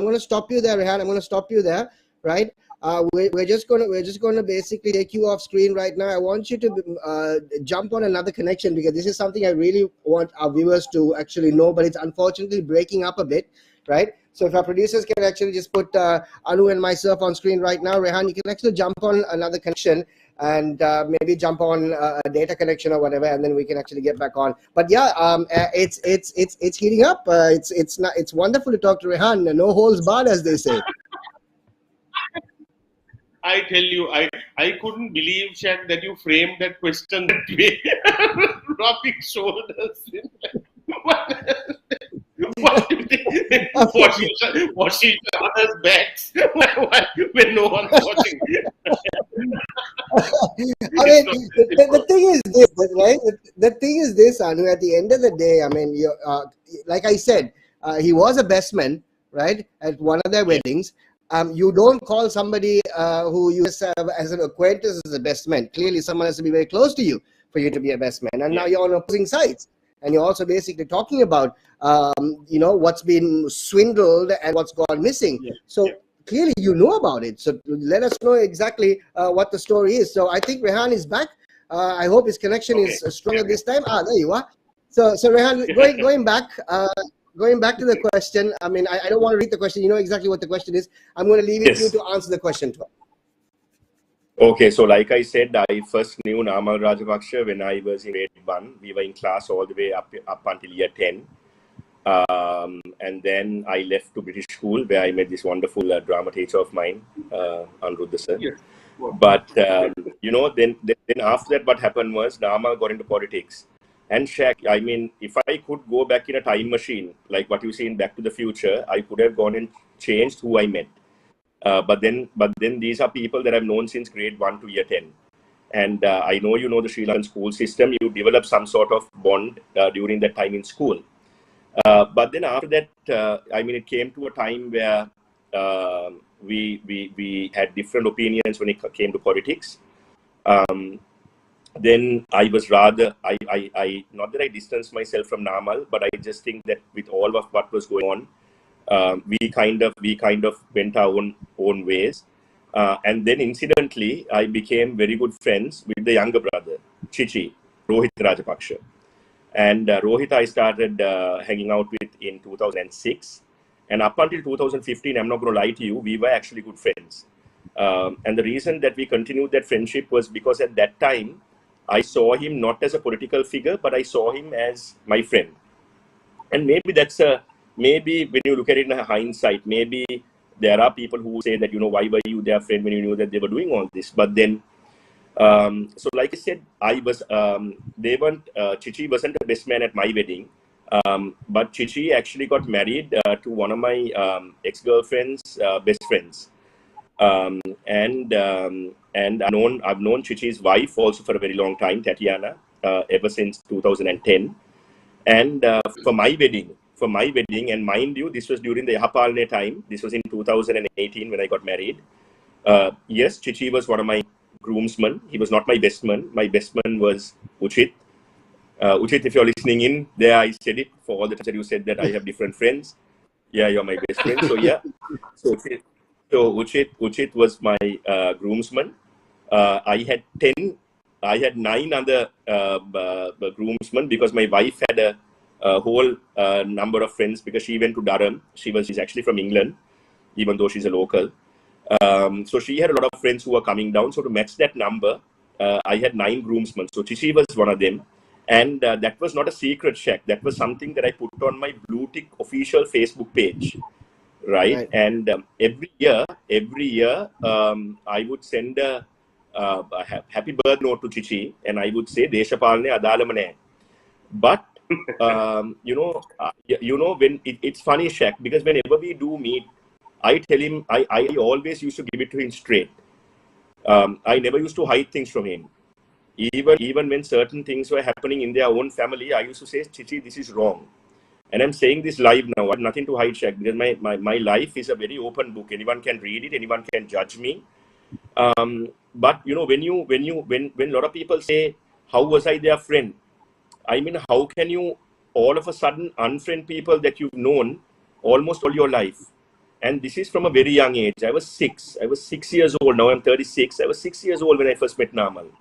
going to stop you there, Rehan. I'm going to stop you there, right? we're just gonna basically take you off screen right now. I want you to jump on another connection because this is something I really want our viewers to actually know, but it's unfortunately breaking up a bit, right? So if our producers can actually just put Anu and myself on screen right now, Rehan, you can actually jump on another connection and maybe jump on a data connection or whatever, and then we can actually get back on. But yeah, it's heating up. It's wonderful to talk to Rehan. No holds barred, as they say. I tell you, I couldn't believe, Shaq, that you framed that question that way. Rubbing shoulders. What do you think? Wash each other's backs when no one's watching. I mean, the thing is this, right? The thing is this, Anu. At the end of the day, I mean, like I said, he was a best man, right? At one of their weddings. You don't call somebody who you have as an acquaintance as a best man. Clearly, someone has to be very close to you for you to be a best man. And now you're on opposing sides. And you're also basically talking about, what's been swindled and what's gone missing. So clearly you know about it. So let us know exactly what the story is. So I think Rehan is back. I hope his connection is stronger this time. There you are. So Rehan, going back. Going back to the question, I mean, I don't want to read the question. You know exactly what the question is. I'm going to leave it to you to answer the question. Okay, so like I said, I first knew Namal Rajapaksa when I was in grade 1. We were in class all the way up until year 10. And then I left to British school where I met this wonderful drama teacher of mine, Anuruddha sir. Yes. But, then after that, what happened was Namal got into politics. And Shaq, I mean, if I could go back in a time machine, like what you see in Back to the Future, I could have gone and changed who I met. But then these are people that I've known since grade 1 to year 10. And I know you know the Sri Lankan school system. You develop some sort of bond during that time in school. But then after that, I mean, it came to a time where we had different opinions when it came to politics. Then I was rather, I not that I distanced myself from Namal, but I just think that with all of what was going on, we kind of went our own ways. And then incidentally, I became very good friends with the younger brother, Chichi, Rohit Rajapaksa. And Rohit I started hanging out with in 2006. And up until 2015, I'm not going to lie to you, we were actually good friends. And the reason that we continued that friendship was because at that time, I saw him not as a political figure, but I saw him as my friend. And maybe maybe when you look at it in hindsight, maybe there are people who say that, why were you their friend when you knew that they were doing all this? But then, so like I said, Chichi wasn't the best man at my wedding. But Chichi actually got married to one of my ex-girlfriend's best friends. And I've known Chichi's wife also for a very long time, Tatiana, ever since 2010. And for my wedding, and mind you, this was during the Yahapalne time. This was in 2018 when I got married. Yes, Chichi was one of my groomsmen. He was not my best man. My best man was Uchit. Uchit, if you're listening in, there I said it for all the times that you said that I have different friends. Yeah, you're my best friend. So yeah. So Uchit was my groomsman. I had 9 other groomsmen because my wife had a whole number of friends because she went to Durham. She's actually from England, even though she's a local. So she had a lot of friends who were coming down. So to match that number, I had 9 groomsmen. So Chichi was one of them. And that was not a secret, Shaq. That was something that I put on my Blue Tick official Facebook page. Right. And every year, I would send a happy birthday note to Chichi, and I would say Deshapalne Adalamane. But when it's funny, Shaq, because whenever we do meet, I tell him I always used to give it to him straight. I never used to hide things from him. Even when certain things were happening in their own family, I used to say, Chichi, this is wrong. And I'm saying this live now. I have nothing to hide, Shaq, because my life is a very open book. Anyone can read it. Anyone can judge me. But when a lot of people say, how was I their friend? I mean, how can you all of a sudden unfriend people that you've known almost all your life? And this is from a very young age. I was 6 years old. Now I'm 36. I was 6 years old when I first met Namal.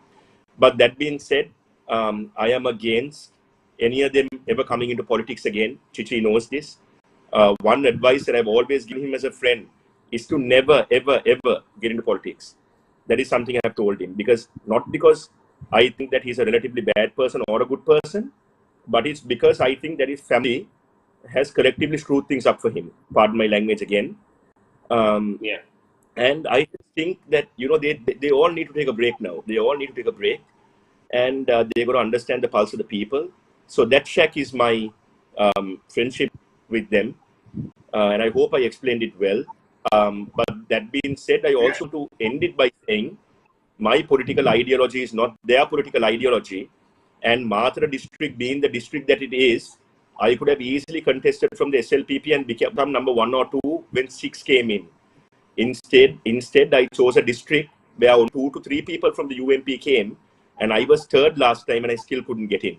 But that being said, I am against any of them ever coming into politics again. Chichi knows this. One advice that I've always given him as a friend is to never, ever, ever get into politics. That is something I have told him. Not because I think that he's a relatively bad person or a good person, but it's because I think that his family has collectively screwed things up for him. Pardon my language again. Yeah. And I think that, they all need to take a break now. They all need to take a break. And they're going to understand the pulse of the people. So that Shaq is my friendship with them. And I hope I explained it well. But that being said, I also want to end it by saying my political ideology is not their political ideology. And Mathura district being the district that it is, I could have easily contested from the SLPP and become number 1 or 2 when 6 came in. Instead, I chose a district where only 2 to 3 people from the UMP came, and I was 3rd last time, and I still couldn't get in.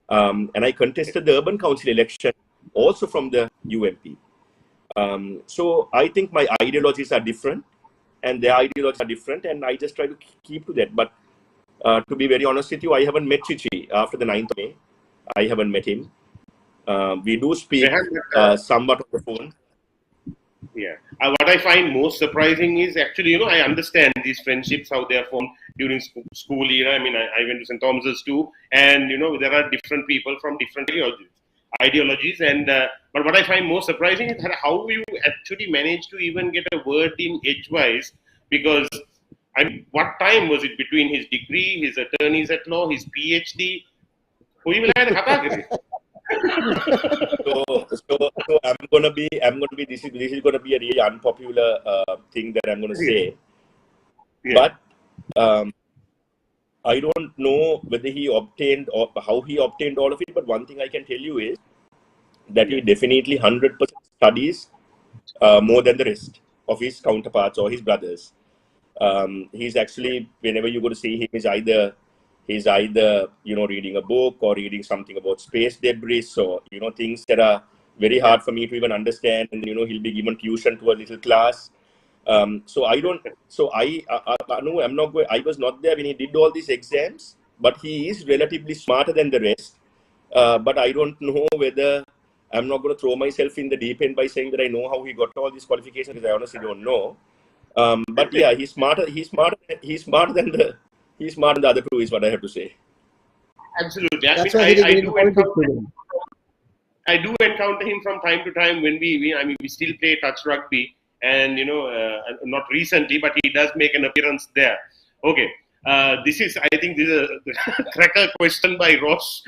And I contested the urban council election also from the UMP. So I think my ideologies are different, and their ideologies are different, and I just try to keep to that. But to be very honest with you, I haven't met Chichi after the 9th of May. I haven't met him. We do speak somewhat on the phone. Yeah. What I find most surprising is actually, I understand these friendships, how they are formed during school era. I mean, I went to St. Thomas's too, and, there are different people from different ideologies. And but what I find most surprising is how you actually manage to even get a word in edgewise, because what time was it between his degree, his attorneys at law, his PhD? So I'm gonna be. This is gonna be a really unpopular thing that I'm gonna say. Yeah. But I don't know whether he obtained or how he obtained all of it. But one thing I can tell you is that he definitely 100% studies more than the rest of his counterparts or his brothers. He's actually, whenever you go to see him, he's either reading a book or reading something about space debris, or things that are very hard for me to even understand, and he'll be given tuition to a little class. So I was not there when he did all these exams, but he is relatively smarter than the rest. But I don't know whether I'm not going to throw myself in the deep end by saying that I know how he got all these qualifications, because I honestly don't know. But yeah, he's smarter than the other two, is what I have to say. Absolutely. I do encounter him from time to time when we still play touch rugby, and not recently, but he does make an appearance there. Okay. I think this is a cracker question by Rosh,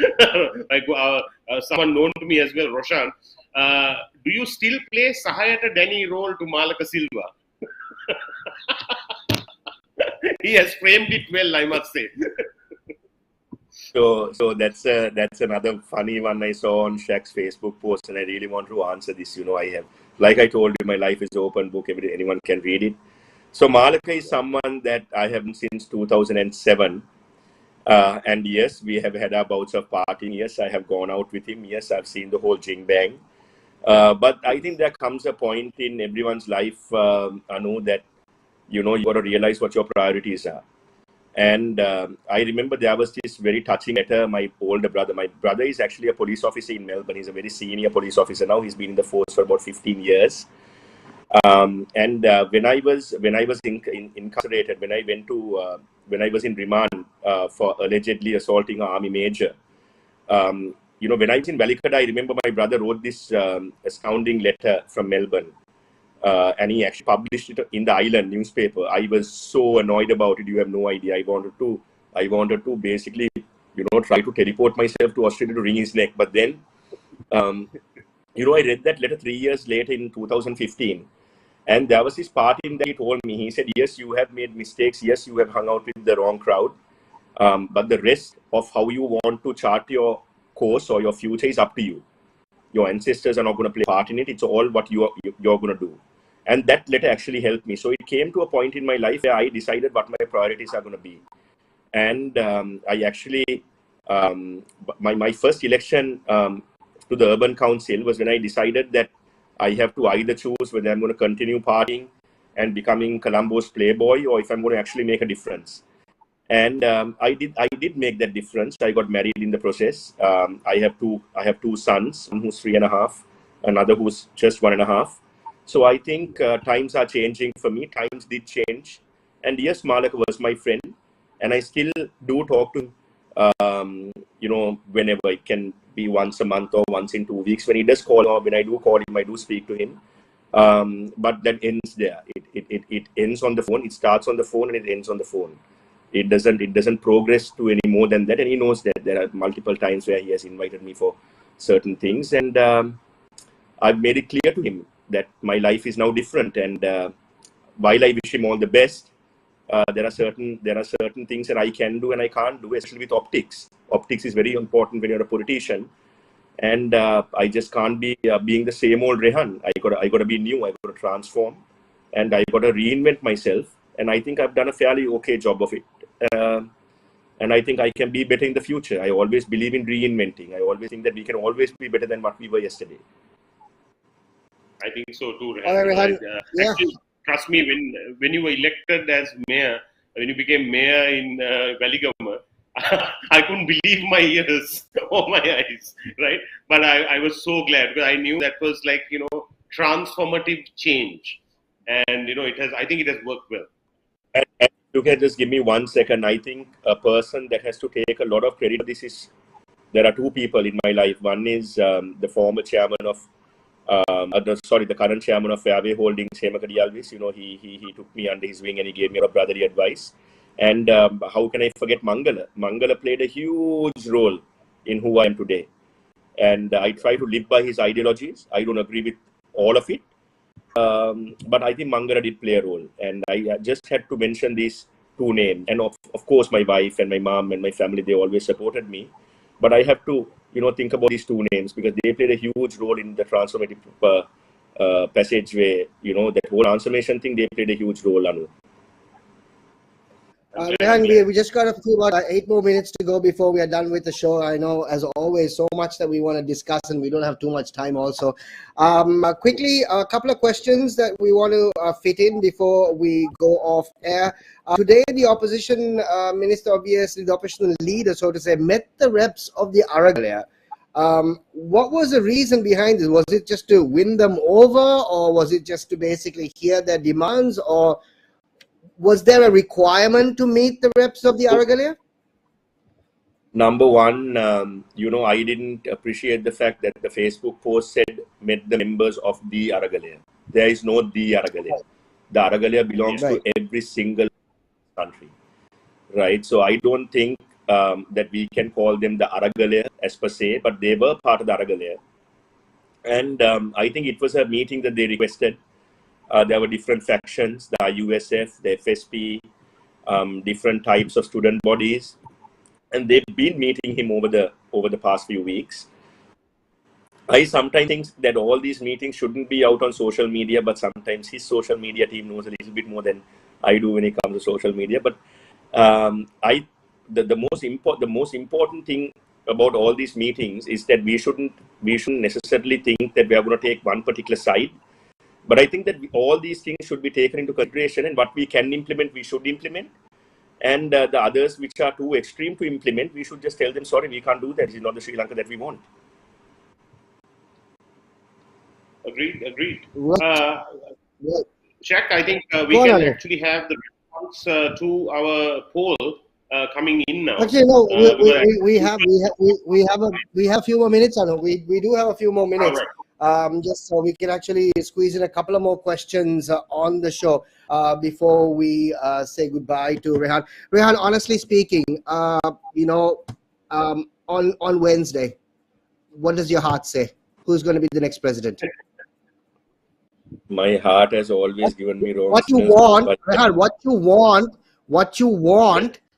someone known to me as well, Roshan. Do you still play Sahayata Danny role to Malaka Silva? He has framed it well, I must say. So that's another funny one I saw on Shaq's Facebook post, and I really want to answer this. I have, like I told you, my life is an open book. Anyone can read it. So Malaka is someone that I have known since 2007. And yes, we have had our bouts of partying. Yes, I have gone out with him. Yes, I've seen the whole jing bang. But I think there comes a point in everyone's life, Anu, that you got to realize what your priorities are. And I remember there was this very touching letter. My brother is actually a police officer in Melbourne. He's a very senior police officer now. He's been in the force for about 15 years. And when I was incarcerated, when I was in remand for allegedly assaulting an army major, when I was in Balikada, I remember my brother wrote this astounding letter from Melbourne, and he actually published it in the Island newspaper. I was so annoyed about it. You have no idea. I wanted to basically, try to teleport myself to Australia to wring his neck. But then, I read that letter 3 years later in 2015. And there was this part in that he told me, he said, yes, you have made mistakes. Yes, you have hung out with the wrong crowd. But the rest of how you want to chart your course or your future is up to you. Your ancestors are not going to play a part in it. It's all what you're going to do. And that letter actually helped me. So it came to a point in my life where I decided what my priorities are going to be. And I actually, my first election to the urban council was when I decided that I have to either choose whether I'm going to continue partying and becoming Colombo's playboy, or if I'm going to actually make a difference. And I did make that difference. I got married in the process. I have two sons, one who's 3.5, another who's just 1.5. So I think times are changing for me. Times did change, and yes, Malak was my friend, and I still do talk to him, whenever. It can be once a month or once in 2 weeks. When he does call, or when I do call him, I do speak to him. But that ends there. It ends on the phone. It starts on the phone and it ends on the phone. It doesn't progress to any more than that, and he knows that. There are multiple times where he has invited me for certain things, and I've made it clear to him that my life is now different. And while I wish him all the best, there are certain things that I can do and I can't do, especially with optics. Optics is very important when you're a politician, and I just can't be being the same old Rehan. I got to be new. I got to transform, and I got to reinvent myself. And I think I've done a fairly okay job of it. And I think I can be better in the future. I always believe in reinventing. I always think that we can always be better than what we were yesterday. I think so too, Rehan. All right, Rehan. Actually, trust me, when you were elected as mayor, when you became mayor in Veligama, I couldn't believe my ears or my eyes, right? But I was so glad, because I knew that was like, transformative change. And, I think it has worked well. And you can just give me 1 second. I think a person that has to take a lot of credit for this is, there are two people in my life. One is the former chairman of, the current chairman of Fairway Holdings, Hemakadi Alvis. He took me under his wing and he gave me a lot of brotherly advice. And how can I forget Mangala? Mangala played a huge role in who I am today. And I try to live by his ideologies. I don't agree with all of it. But I think Mangala did play a role. And I just had to mention these two names. And of course, my wife and my mom and my family, they always supported me. But I have to, think about these two names, because they played a huge role in the transformative passageway. That whole transformation thing, they played a huge role, Anu. Rehan, we just got about 8 more minutes to go before we are done with the show. I know, as always, so much that we want to discuss, and we don't have too much time also. Quickly, a couple of questions that we want to fit in before we go off air. Today, the opposition minister, obviously the opposition leader, so to say, met the reps of the Aragalaya. What was the reason behind this? Was it just to win them over, or was it just to basically hear their demands, or was there a requirement to meet the reps of the Aragalaya? Number one, I didn't appreciate the fact that the Facebook post said met the members of the Aragalaya. There is no the Aragalaya. The Aragalaya belongs to every single country, right? So I don't think that we can call them the Aragalaya as per se, but they were part of the Aragalaya. And I think it was a meeting that they requested. There were different factions, the IUSF, the FSP, different types of student bodies, and they've been meeting him over the past few weeks. I sometimes think that all these meetings shouldn't be out on social media, but sometimes his social media team knows a little bit more than I do when it comes to social media. But the most important thing about all these meetings is that we shouldn't necessarily think that we are going to take one particular side. But I think that all these things should be taken into consideration, and what we can implement, we should implement. And the others which are too extreme to implement, we should just tell them, sorry, we can't do that. This is not the Sri Lanka that we want. Agreed. Shaq, I think we can actually have the response to our poll coming in now. Actually, no, we have a few more minutes. We do have a few more minutes. Just so we can actually squeeze in a couple of more questions on the show before we say goodbye to Rehan. Rehan, honestly speaking, on Wednesday, what does your heart say? Who's going to be the next president? My heart has always given me wrong. What you want, Rehan, what you want,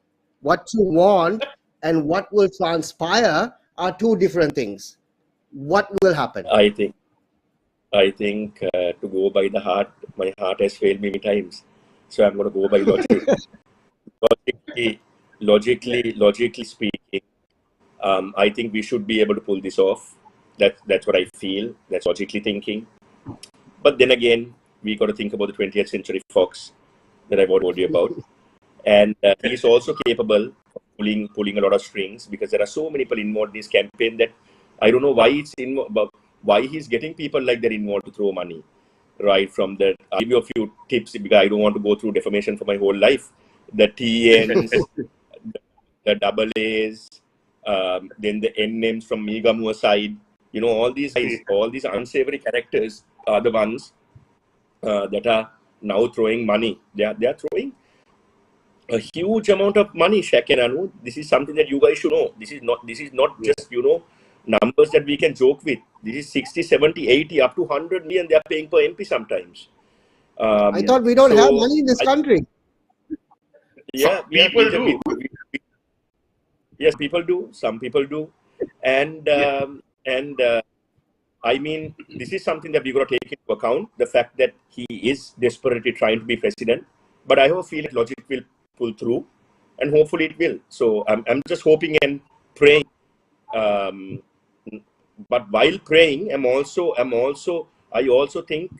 and what will transpire are two different things. What will happen? I think to go by the heart, my heart has failed me many times. So I'm going to go by logic. Logically speaking, I think we should be able to pull this off. That's what I feel. That's logically thinking. But then again, we got to think about the 20th Century Fox that I told you about. And he's also capable of pulling a lot of strings, because there are so many people involved in this campaign that I don't know why he's getting people like that involved to throw money. Right from the, I'll give you a few tips because I don't want to go through defamation for my whole life. The TNs, the double A's, then the N names from Megamua side. You know, all these guys, all these unsavory characters are the ones that are now throwing money. They are throwing a huge amount of money, Shaq and Anu. This is something that you guys should know. This is not just, you know, numbers that we can joke with. This is 60, 70, 80, up to 100 million they are paying per MP sometimes. I thought we don't have money in this country. Yeah, people do. Yes, people do. Some people do. And I mean, this is something that we've got to take into account, the fact that he is desperately trying to be president. But I have a feeling logic will pull through, and hopefully it will. So I'm just hoping and praying. But while praying, I also think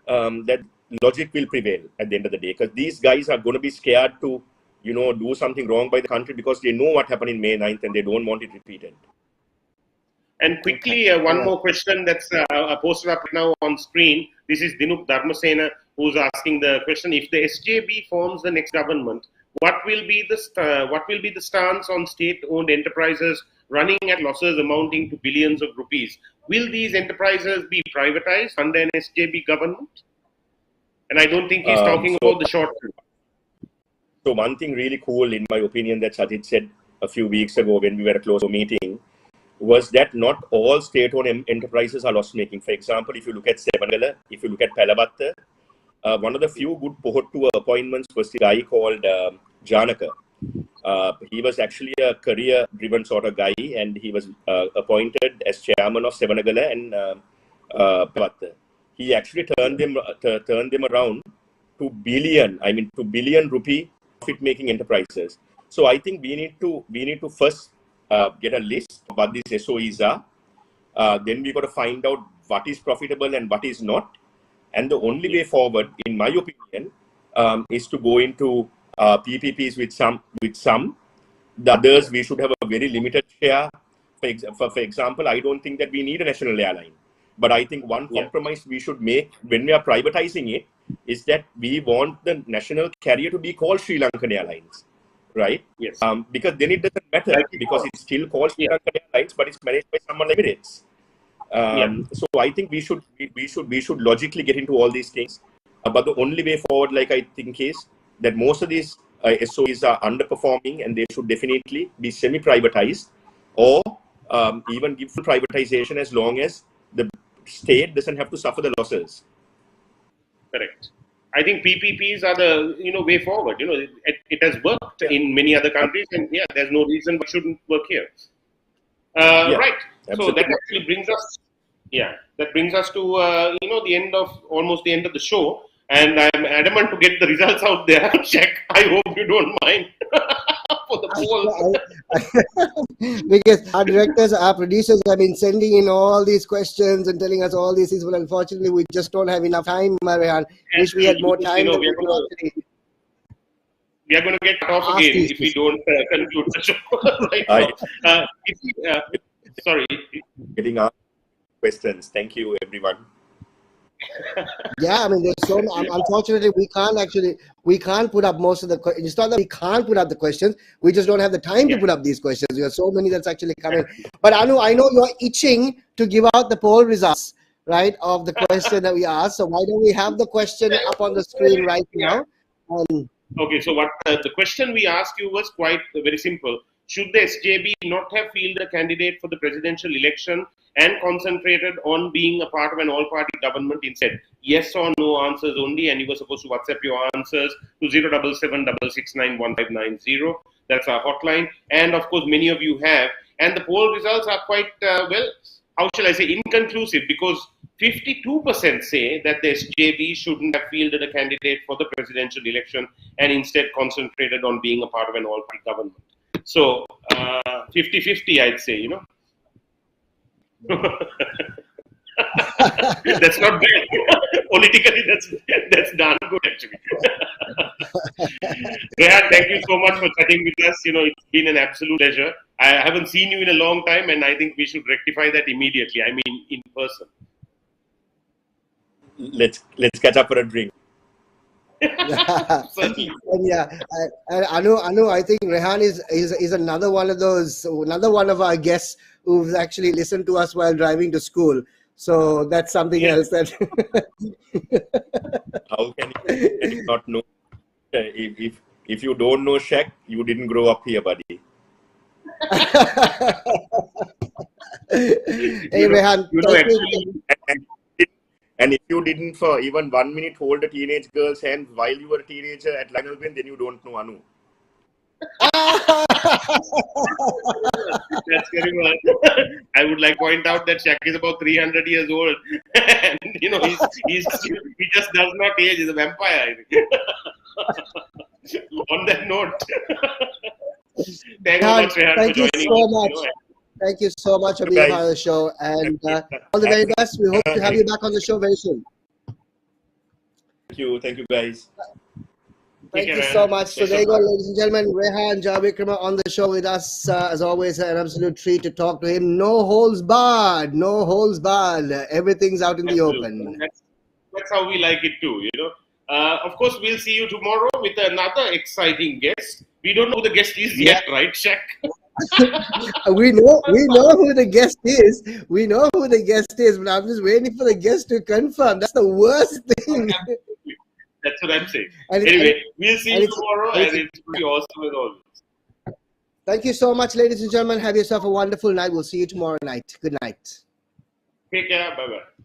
that logic will prevail at the end of the day, because these guys are going to be scared to, you know, do something wrong by the country, because they know what happened in May 9th and they don't want it repeated. And quickly, one more question that's posted up now on screen. This is Dinuk Dharmasena who's asking the question: if the SJB forms the next government, what will be the stance on state-owned enterprises running at losses amounting to billions of rupees? Will these enterprises be privatized under an SJB government? And I don't think he's talking about the short term. So one thing really cool, in my opinion, that Sajid said a few weeks ago when we were at a close meeting, was that not all state-owned enterprises are loss-making. For example, if you look at Sevanagala, if you look at Palabatta, one of the few good Pohottu appointments was the guy called Janaka. He was actually a career-driven sort of guy, and he was appointed as chairman of Sevanagala and Palabatta. He actually turned them around to billion rupee profit-making enterprises. So I think we need to first get a list of what these SOEs are. Then we got to find out what is profitable and what is not. And the only way forward, in my opinion, is to go into PPPs with some. The others, we should have a very limited share. For example, I don't think that we need a national airline. But I think one compromise we should make when we are privatizing it is that we want the national carrier to be called Sri Lankan Airlines. Right? Yes. Because then it doesn't matter, because it's still called Sri Lankan Airlines, but it's managed by someone like Emirates. So I think we should logically get into all these things. But the only way forward, like I think, is that most of these SOEs are underperforming, and they should definitely be semi-privatized, or even give full privatization, as long as the state doesn't have to suffer the losses. Correct. I think PPPs are the way forward. It has worked in many other countries, and there's no reason why it shouldn't work here. Right. Absolutely. So that actually brings us. That brings us to almost the end of the show, and I'm adamant to get the results out there. Shaq, I hope you don't mind for the polls. Because our directors, our producers have been sending in all these questions and telling us all these things, but unfortunately we just don't have enough time, Rehan. Wish we had more time. We are going to get cut off again if we don't conclude the show. Sorry. Getting asked questions. Thank you, everyone. I mean, there's so unfortunately we can't put up most of the questions. It's not that we can't put up the questions, we just don't have the time to put up these questions. We have so many that's actually coming. But Anu, I know you're itching to give out the poll results, right, of the question that we asked. So why don't we have the question up on the screen right now? Okay, so what the question we asked you was quite very simple. Should the SJB not have fielded a candidate for the presidential election and concentrated on being a part of an all-party government instead? Yes or no answers only, and you were supposed to WhatsApp your answers to 07766915990. That's our hotline, and of course many of you have. And the poll results are quite how shall I say, inconclusive, because 52% say that the SJB shouldn't have fielded a candidate for the presidential election and instead concentrated on being a part of an all-party government. So 50-50, I'd say, That's not bad. Politically, that's darn good actually. Rehan, thank you so much for chatting with us. It's been an absolute pleasure. I haven't seen you in a long time, and I think we should rectify that immediately. I mean, in person. Let's catch up for a drink. And Anu, I think Rehan is another one of our guests who's actually listened to us while driving to school. So that's something else that. How can you not know? If you don't know Shaq, you didn't grow up here, buddy. Hey, Rehan. And if you didn't for even 1 minute hold a teenage girl's hand while you were a teenager at Lionel Green, then you don't know Anu. That's very well. I would like to point out that Shaq is about 300 years old, and he just does not age. He's a vampire, I think. On that note, thank you so much. Thank you so much for being part of the show, and all the very best. We hope to have you back on the show very soon. Thank you guys. Thank you so much. So there you go, ladies and gentlemen. Rehan Jayawickreme on the show with us. As always, an absolute treat to talk to him. No holds barred. No holds barred. Everything's out in the open. That's how we like it too, Of course, we'll see you tomorrow with another exciting guest. We don't know who the guest is yet, right, Shaq? we know who the guest is. We know who the guest is, but I'm just waiting for the guest to confirm. That's the worst thing. That's what I'm saying. Anyway, we'll see you tomorrow, and it's pretty awesome as always. Thank you so much, ladies and gentlemen. Have yourself a wonderful night. We'll see you tomorrow night. Good night. Take care. Bye-bye.